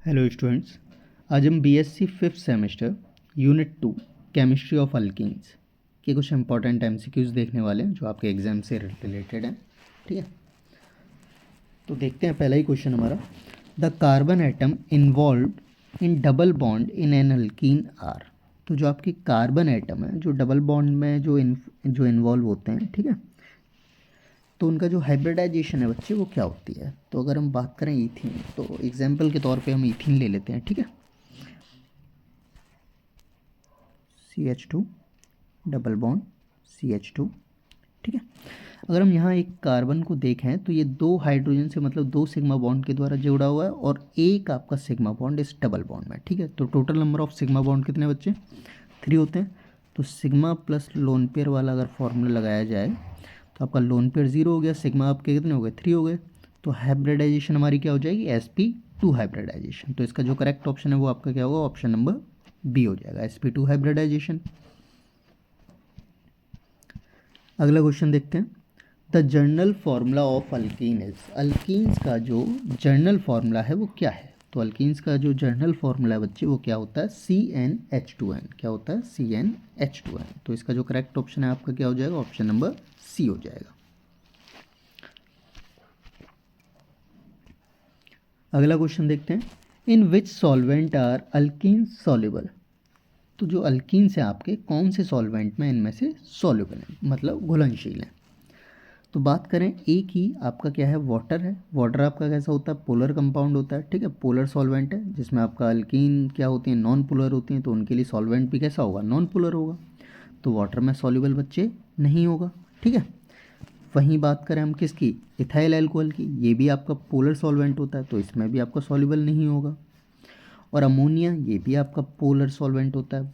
Hello students, आज हम BSc fifth semester unit 2 chemistry of alkenes के कुछ इंपॉर्टेंट एमसीक्यूज देखने वाले हैं जो आपके एग्जाम से रिलेटेड हैं। ठीक है, तो देखते हैं पहला ही क्वेश्चन हमारा। The carbon atom involve in double bond in an alkene are. तो जो आपकी कार्बन एटम है जो डबल बॉन्ड में जो इन्वॉल्व होते हैं, ठीक है, तो उनका जो हाइब्रिडाइजेशन है बच्चे वो क्या होती है। तो अगर हम बात करें ईथीन, तो एग्जाम्पल के तौर पे हम ईथीन ले लेते हैं। ठीक है, CH2 डबल बॉन्ड CH2। ठीक है, अगर हम यहाँ एक कार्बन को देखें तो ये दो हाइड्रोजन से मतलब दो सिग्मा बॉन्ड के द्वारा जुड़ा हुआ है और एक आपका सिग्मा बॉन्ड इस डबल बॉन्ड में। ठीक है, तो total number of sigma bond कितने बच्चे? 3 होते हैं। तो सिग्मा प्लस लोन पेयर वाला अगर फॉर्मूला लगाया जाए तो आपका लोन पेयर 0 हो गया, सिग्मा आपके कितने हो गए? 3 हो गए। तो हाइब्रिडाइजेशन हमारी क्या हो जाएगी? sp2 hybridisation. तो इसका जो करेक्ट ऑप्शन है वो आपका क्या होगा? ऑप्शन नंबर बी हो जाएगा, sp2 हाइब्रिडाइजेशन। अगला क्वेश्चन देखते हैं। The journal formula of alkene is. Alkenes का जो जर्नल फार्मूला है वो क्या है? तो अल्कीन्स का जो जर्नल फार्मूला है बच्चे वो क्या होता है? CnH2n। क्या होता है? CnH2n। तो इसका जो करेक्ट ऑप्शन है आपका क्या हो जाएगा? ऑप्शन नंबर सी हो जाएगा। अगला क्वेश्चन देखते हैं। इन विच सॉल्वेंट आर अल्कीन्स सॉल्युबल। तो जो अल्कीन्स हैं आपके कौन से सॉल्वेंट में इनमें से सॉल्युबल हैं, मतलब घुलनशील हैं। तो बात करें एक ही आपका क्या है? वाटर है। वाटर आपका कैसा होता है? पोलर कंपाउंड होता है। ठीक है, पोलर सॉल्वेंट है जिसमें आपका अल्कीन क्या होती हैं? नॉन पोलर होती हैं। तो उनके लिए सॉल्वेंट भी कैसा होगा? नॉन पोलर होगा। तो वाटर में सॉल्युबल बच्चे नहीं होगा। ठीक है, वहीं बात करें हम किसकी? इथाइल अल्कोहल की, ये भी आपका पोलर सॉल्वेंट होता है तो इसमें भी आपका सॉल्युबल नहीं होगा। और अमोनिया, ये भी आपका पोलर सॉल्वेंट होता है।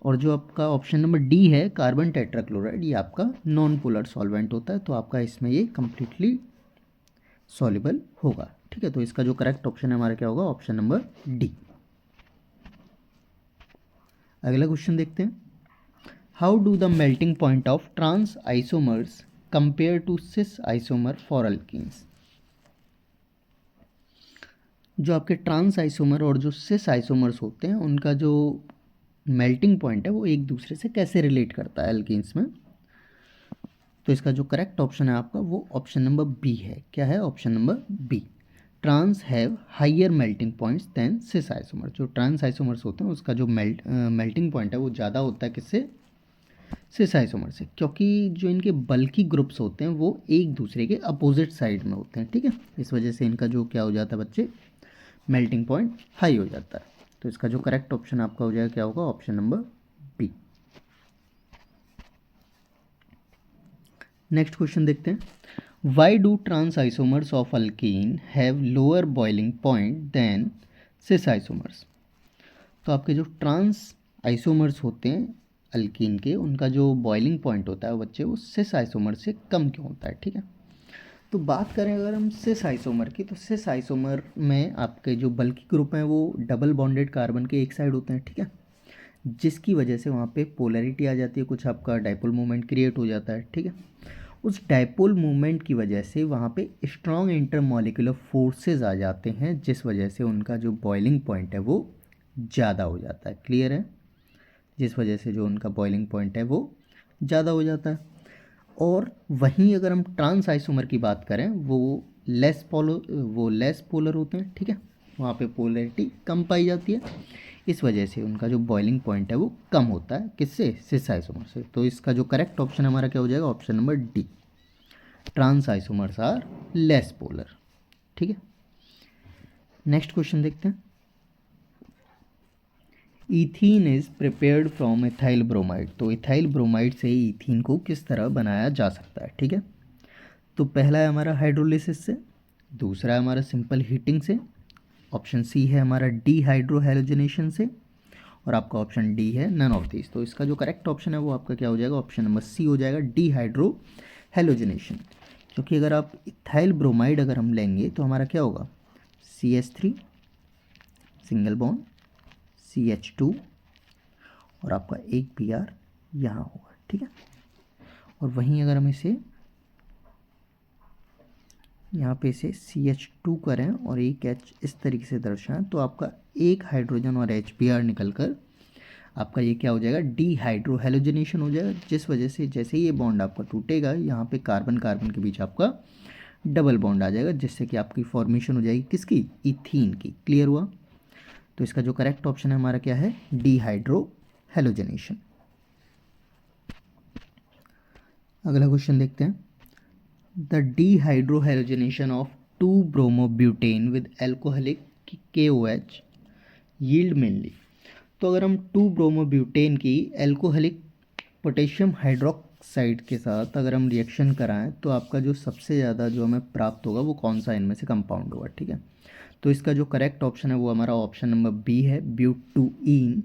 और जो आपका ऑप्शन नंबर डी है कार्बन टेट्राक्लोराइड, ये आपका नॉन पोलर सॉल्वेंट होता है। तो आपका इसमें ये कंप्लीटली सॉल्युबल होगा। ठीक है, तो इसका जो करेक्ट ऑप्शन है हमारा क्या होगा? Option number D. अगला क्वेश्चन देखते हैं। How do the melting point of trans isomers compare to cis isomer for alkenes. जो आपके ट्रांस आइसोमर और जो सिस आइसोमर्स होते हैं उनका जो मेल्टिंग पॉइंट है वो एक दूसरे से कैसे रिलेट करता है अल्कीन्स में। तो इसका जो करेक्ट ऑप्शन है आपका वो ऑप्शन नंबर बी है। क्या है? Option number B. Trans have higher melting points than cis isomer. जो ट्रांस आइसोमर्स होते हैं उसका जो मेल्टिंग पॉइंट है वो ज़्यादा होता है किससे? सिस आइसोमर से, क्योंकि जो इनके बल्की ग्रुप्स होते हैं वो एक दूसरे के अपोजिट साइड में होते हैं। ठीक है, इस वजह से इनका जो क्या हो जाता है बच्चे? मेल्टिंग पॉइंट हाई हो जाता है। तो इसका जो करेक्ट ऑप्शन आपका हो जाएगा क्या होगा? Option number B. Next question देखते हैं। Why do trans isomers of alkene have lower boiling point than cis isomers. तो आपके जो ट्रांस आइसोमर्स होते हैं अल्कीन के, उनका जो बॉइलिंग पॉइंट होता है वो बच्चे वो सिस आइसोमर से कम क्यों होता है? ठीक है, तो बात करें अगर हम सिस आइसोमर की, तो सिस आइसोमर में आपके जो बल्की ग्रुप हैं वो डबल बॉन्डेड कार्बन के एक साइड होते हैं। ठीक है, जिसकी वजह से वहाँ पे पोलैरिटी आ जाती है, कुछ आपका डाइपोल मूवमेंट क्रिएट हो जाता है। ठीक है, उस डाइपोल मूवमेंट की वजह से वहाँ पे स्ट्रॉन्ग इंटरमॉलिक्यूलर फोर्सेस आ जाते हैं, जिस वजह से उनका जो बॉइलिंग पॉइंट है वो ज़्यादा हो जाता है। क्लियर है? जिस वजह से जो उनका बॉइलिंग पॉइंट है वो ज़्यादा हो जाता है। और वहीं अगर हम ट्रांस आइसोमर की बात करें वो लेस पोलर होते हैं। ठीक है, वहाँ पे पोलैरिटी कम पाई जाती है, इस वजह से उनका जो बॉइलिंग पॉइंट है वो कम होता है। किससे? सिस आइसोमर से। तो इसका जो करेक्ट ऑप्शन हमारा क्या हो जाएगा? Option number D. Trans isomers are less polar. ठीक है, नेक्स्ट क्वेश्चन देखते हैं। Ethene is prepared from ethyl bromide. तो इथाइल ब्रोमाइड से ईथीन को किस तरह बनाया जा सकता है? ठीक है, तो पहला है हमारा हाइड्रोलिसिस से, दूसरा है हमारा सिंपल हीटिंग से, ऑप्शन सी है हमारा डी हाइड्रो हैलोजनेशन से, और आपका ऑप्शन डी है नन ऑफ दिस। तो इसका जो करेक्ट ऑप्शन है वो आपका क्या हो जाएगा? ऑप्शन नंबर सी हो जाएगा, डी हाइड्रो हैलोजनेशन। क्योंकि अगर आप इथाइल ब्रोमाइड अगर हम लेंगे तो हमारा क्या होगा? CH3 सिंगल बॉन्ड CH2 और आपका एक Br यहाँ होगा। ठीक है, और वहीं अगर हम इसे यहाँ पे इसे CH2 करें और एक H इस तरीके से दर्शाएं तो आपका एक हाइड्रोजन और HBr निकलकर आपका ये क्या हो जाएगा, डीहाइड्रो हैलोजनेशन हो जाएगा, जिस वजह से जैसे ही ये बॉन्ड आपका टूटेगा यहाँ पे कार्बन कार्बन के बीच आपका डबल बॉन्ड आ जाएगा, जिससे कि आपकी फॉर्मेशन हो जाएगी किसकी, इथीन की। क्लियर हुआ? तो इसका जो करेक्ट ऑप्शन है हमारा क्या है, डीहाइड्रो हैलोजनेशन। अगला क्वेश्चन देखते हैं। The dehydro halogenation of 2-bromobutane with alcoholic KOH yield mainly. तो अगर हम 2-bromobutane की एल्कोहलिक पोटेशियम हाइड्रोक्साइड के साथ अगर हम रिएक्शन कराएं तो आपका जो सबसे ज़्यादा जो हमें प्राप्त होगा वो कौन सा इनमें से कंपाउंड होगा, ठीक है। तो इसका जो करेक्ट ऑप्शन है वो हमारा ऑप्शन नंबर बी है, ब्यूटूइन।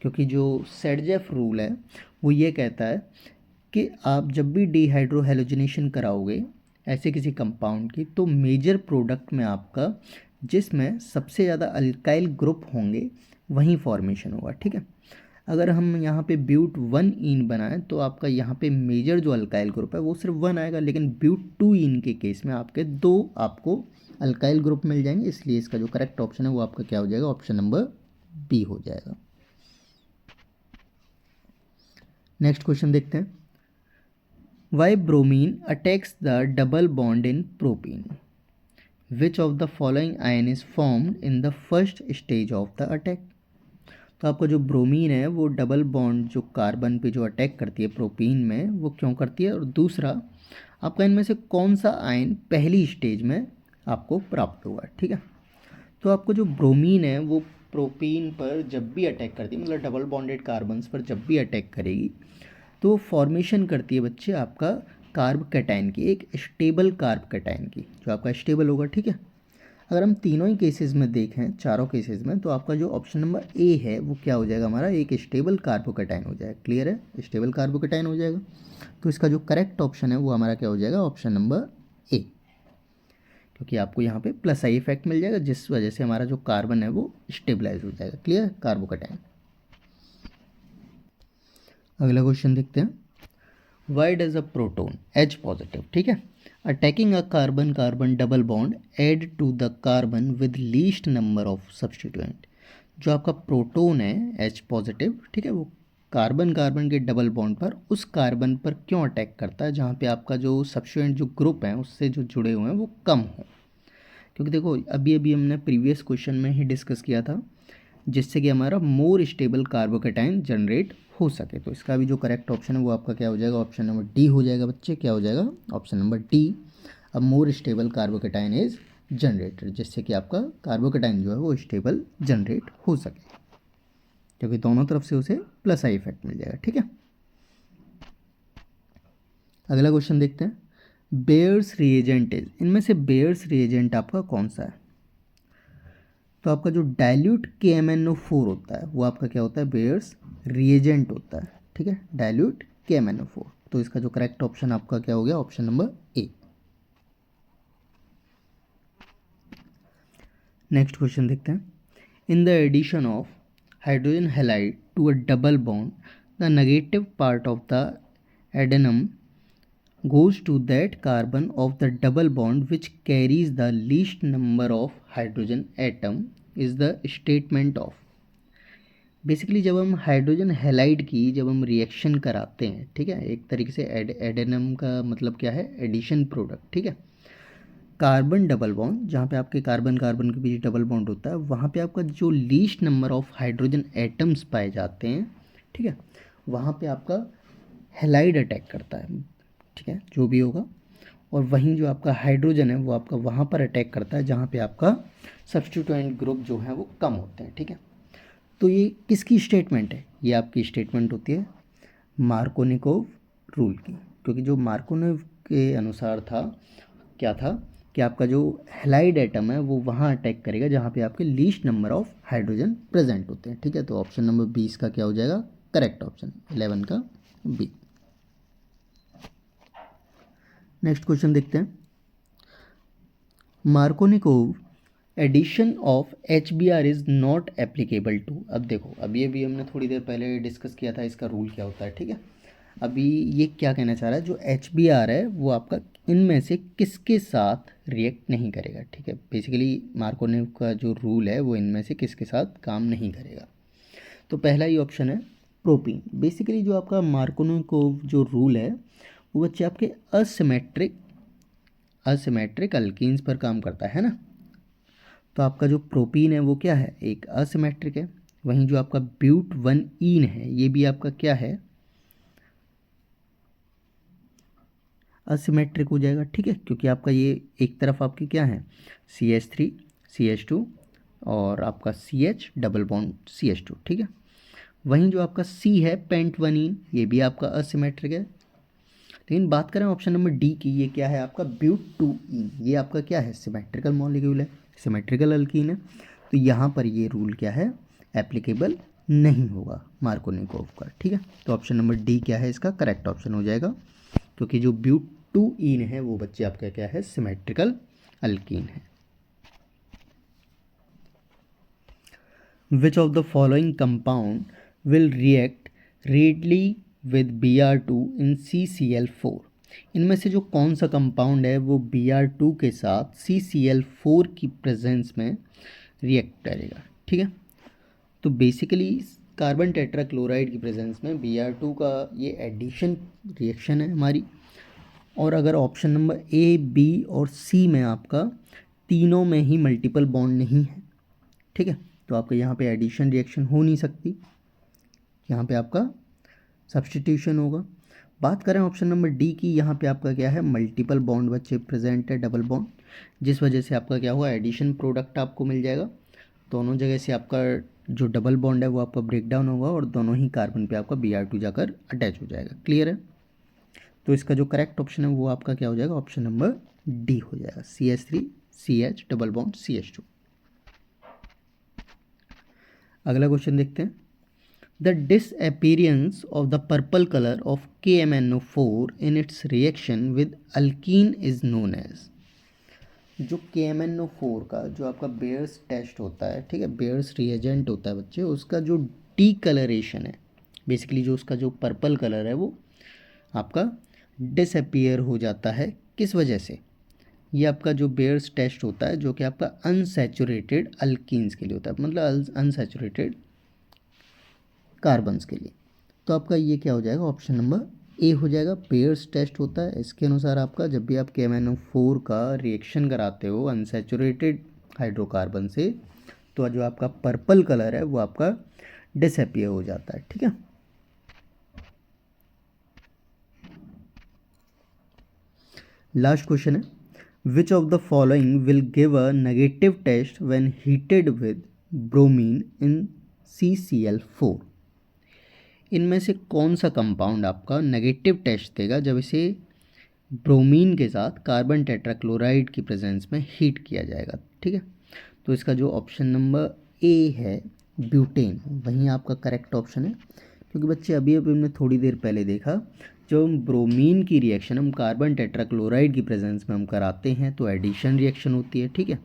क्योंकि जो सेडजेफ रूल है वो ये कहता है कि आप जब भी डीहाइड्रो हैलोजनेशन कराओगे ऐसे किसी कंपाउंड की, तो मेजर प्रोडक्ट में आपका जिसमें सबसे ज़्यादा अल्काइल ग्रुप होंगे वहीं फॉर्मेशन होगा, ठीक है। अगर हम यहाँ पे ब्यूट 1 इन बनाएं तो आपका यहाँ पे मेजर जो अल्काइल ग्रुप है वो सिर्फ 1 आएगा, लेकिन ब्यूट 2 इन के केस में आपके 2 आपको अल्काइल ग्रुप मिल जाएंगे। इसलिए इसका जो करेक्ट ऑप्शन है वो आपका क्या हो जाएगा, ऑप्शन नंबर बी हो जाएगा। नेक्स्ट क्वेश्चन देखते हैं। Why bromine attacks the double bond in propene, which of the following ion is formed in the first stage of the attack. तो आपका जो ब्रोमीन है वो डबल बॉन्ड जो कार्बन पे जो अटैक करती है प्रोपीन में वो क्यों करती है, और दूसरा आपका इनमें से कौन सा आयन पहली स्टेज में आपको प्राप्त होगा, ठीक है। तो आपको जो ब्रोमीन है वो प्रोपीन पर जब भी अटैक करती है, मतलब डबल बॉन्डेड कार्बन्स पर जब भी अटैक करेगी तो वो फॉर्मेशन करती है बच्चे आपका कार्ब कैटायन की, एक स्टेबल कार्ब कैटायन की, जो आपका स्टेबल होगा, ठीक है। अगर हम तीनों ही केसेस में देखें, चारों केसेस में, तो आपका जो ऑप्शन नंबर ए है वो क्या हो जाएगा हमारा, एक स्टेबल कार्बोकैटायन हो जाएगा। क्लियर है, स्टेबल कार्बोकैटायन हो जाएगा। तो इसका जो करेक्ट ऑप्शन है वो हमारा क्या हो जाएगा, ऑप्शन नंबर ए, क्योंकि आपको यहाँ पे प्लस आई इफेक्ट मिल जाएगा जिस वजह से हमारा जो कार्बन है वो स्टेबलाइज हो जाएगा। Clear, carbocation. अगला क्वेश्चन देखते हैं। Why does a proton H positive, ठीक है, attacking a carbon carbon double bond add to the carbon with least number of substituent. जो आपका प्रोटोन है H पॉजिटिव, ठीक है, वो कार्बन कार्बन के डबल बॉन्ड पर उस कार्बन पर क्यों अटैक करता है जहाँ पे आपका जो सब्सटीट्यूएंट जो ग्रुप है उससे जो जुड़े हुए हैं वो कम हो। क्योंकि देखो अभी अभी हमने प्रीवियस क्वेश्चन में ही डिस्कस किया था, जिससे कि हमारा मोर स्टेबल कार्बोकैटायन जनरेट हो सके। तो इसका भी जो करेक्ट ऑप्शन है वो आपका क्या हो जाएगा, ऑप्शन नंबर डी हो जाएगा बच्चे। क्या हो जाएगा, option number D, a more stable carbocation is generated, जिससे कि आपका कार्बोकैटायन जो है वो स्टेबल जनरेट हो सके, क्योंकि दोनों तरफ से उसे प्लस आई इफेक्ट मिल जाएगा, ठीक है। अगला क्वेश्चन देखते हैं। बेयर्स रिएजेंट इज, इनमें से बेयर्स रिएजेंट आपका कौन सा है। तो आपका जो डाइल्यूट KMnO4 होता है वो आपका क्या होता है, बेयर्स रिएजेंट होता है, ठीक है, डाइल्यूट KMnO4। तो इसका जो करेक्ट ऑप्शन आपका क्या हो गया, option number A. Next question देखते हैं। In the addition of hydrogen halide to a double bond the negative part of the addendum goes to that carbon of the double bond which carries the least number of hydrogen atom is the statement of। Basically जब हम hydrogen halide की जब हम reaction कराते हैं, ठीक है, एक तरीके से एडेनम का मतलब क्या है, एडिशन प्रोडक्ट, ठीक है, कार्बन डबल बॉन्ड जहाँ पे आपके कार्बन कार्बन के बीच डबल बॉन्ड होता है वहाँ पे आपका जो least number of hydrogen atoms पाए जाते हैं, ठीक है, वहाँ पे आपका हैलाइड अटैक करता है, ठीक है, जो भी होगा। और वहीं जो आपका हाइड्रोजन है वो आपका वहाँ पर अटैक करता है जहाँ पे आपका सब्स्टिट्यूएंट ग्रुप जो है वो कम होते हैं, ठीक है। तो ये किसकी स्टेटमेंट है, ये आपकी स्टेटमेंट होती है मार्कोनिकोव रूल की, क्योंकि जो मार्कोनिव के अनुसार था क्या था कि आपका जो हैलाइड एटम है वो वहाँ अटैक करेगा जहाँ पे आपके least number of hydrogen present होते हैं, ठीक है। तो ऑप्शन नंबर 20 का क्या हो जाएगा, करेक्ट ऑप्शन 11 का बी। नेक्स्ट क्वेश्चन देखते हैं। Markovnikov addition of HBr is not applicable to. अब देखो अभी अभी हमने थोड़ी देर पहले डिस्कस किया था इसका रूल क्या होता है, ठीक है। अभी ये क्या कहना चाह रहा है, जो HBr है वो आपका इनमें से किसके साथ रिएक्ट नहीं करेगा, ठीक है। बेसिकली मार्कोनेव का जो रूल है वो इनमें से किसके साथ काम नहीं करेगा। तो पहला ही ऑप्शन है प्रोपीन। बेसिकली जो आपका मार्कोनेव को जो रूल है वो बच्चे आपके असिमेट्रिक अल्कीन्स पर काम करता है ना। तो आपका जो प्रोपीन है वो क्या है, एक असिमेट्रिक है। वहीं जो आपका ब्यूट 1ईन है ये भी आपका क्या है, असिमेट्रिक हो जाएगा, ठीक है। क्योंकि आपका ये एक तरफ आपकी क्या है CH3 CH2 और आपका CH डबल बॉन्ड CH2, ठीक है। वहीं जो आपका C है पेंट 1ईन, ये भी आपका असिमेट्रिक है। लेकिन बात करें ऑप्शन नंबर डी की, ये क्या है आपका ब्यूट 2ईन, ये आपका क्या है सिमेट्रिकल मॉलिक्यूल है, सिमेट्रिकल अल्कीन है। तो यहाँ पर ये रूल क्या है, एप्लीकेबल नहीं होगा मार्कोनिकोव का, ठीक है। तो ऑप्शन नंबर डी क्या है इसका करेक्ट ऑप्शन हो जाएगा, क्योंकि जो ब्यूट 2ईन है वो बच्चे आपका क्या है सिमेट्रिकल अल्कीन है। Which of the following compound will react readily with Br2 in CCl4। इनमें से जो कौन सा कंपाउंड है वो Br2 के साथ CCl4 की प्रेजेंस में रिएक्ट करेगा, ठीक है। तो बेसिकली कार्बन टेट्राक्लोराइड की प्रेजेंस में Br2 का ये एडिशन रिएक्शन है हमारी। और अगर ऑप्शन नंबर A, B और C में आपका तीनों में ही मल्टीपल बॉन्ड नहीं है, ठीक है, तो आपका यहाँ पे एडिशन रिएक्शन हो नहीं सकती, यहाँ पे आपका सब्स्टिट्यूशन होगा। बात करें ऑप्शन नंबर डी की, यहाँ पे आपका क्या है मल्टीपल बॉन्ड बच्चे प्रेजेंट है, डबल बॉन्ड, जिस वजह से आपका क्या हुआ एडिशन प्रोडक्ट आपको मिल जाएगा। दोनों जगह से आपका जो डबल बॉन्ड है वो आपका ब्रेक डाउन होगा और दोनों ही कार्बन पे आपका Br2 जाकर अटैच हो जाएगा, क्लियर है। तो इसका जो करेक्ट ऑप्शन है वो आपका क्या हो जाएगा, ऑप्शन नंबर डी हो जाएगा, CH3 CH double bond CH2। अगला क्वेश्चन देखते हैं। The disappearance of the purple colour of KMnO4 in its reaction with alkene is known as. जो KMnO4 का जो आपका बेयर्स टेस्ट होता है, ठीक है, बेयर्स रिएजेंट होता है बच्चे, उसका जो डी कलरेशन है, बेसिकली जो उसका जो पर्पल कलर है वो आपका डिसअपीयर हो जाता है, किस वजह से। ये आपका जो बेयर्स टेस्ट होता है जो कि आपका अनसैचुरेटेड अल्कीन्स के लिए होता है, मतलब अनसैचुरेटेड कार्बन्स के लिए। तो आपका ये क्या हो जाएगा, ऑप्शन नंबर ए हो जाएगा, बेयर्स टेस्ट होता है। इसके अनुसार आपका जब भी आप KMnO4 का रिएक्शन कराते हो अनसैचुरेटेड हाइड्रोकार्बन से, तो जो आपका पर्पल कलर है वो आपका डिसअपीयर हो जाता है, ठीक है। लास्ट क्वेश्चन है, which of the following will give a negative test when heated with bromine in CCl4। इनमें से कौन सा कंपाउंड आपका नेगेटिव टेस्ट देगा जब इसे ब्रोमीन के साथ कार्बन टेट्राक्लोराइड की प्रेजेंस में हीट किया जाएगा, ठीक है। तो इसका जो ऑप्शन नंबर ए है ब्यूटेन, वहीं आपका करेक्ट ऑप्शन है। क्योंकि बच्चे अभी हमने थोड़ी देर पहले देखा, जो हम ब्रोमीन की रिएक्शन हम कार्बन टेट्राक्लोराइड की प्रेजेंस में हम कराते हैं तो एडिशन रिएक्शन होती है, ठीक है।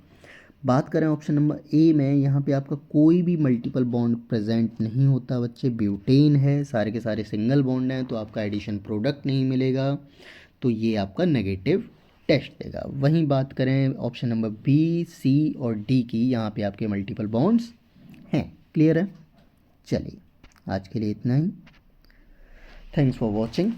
बात करें ऑप्शन नंबर ए में, यहाँ पे आपका कोई भी मल्टीपल बॉन्ड प्रेजेंट नहीं होता बच्चे, ब्यूटेन है, सारे के सारे सिंगल बॉन्ड हैं, तो आपका एडिशन प्रोडक्ट नहीं मिलेगा, तो ये आपका नेगेटिव टेस्ट देगा। वहीं बात करें ऑप्शन नंबर बी, सी और डी की, यहाँ पे आपके मल्टीपल बॉन्ड्स हैं, क्लियर है। चलिए आज के लिए इतना ही, थैंक्स फॉर वॉचिंग।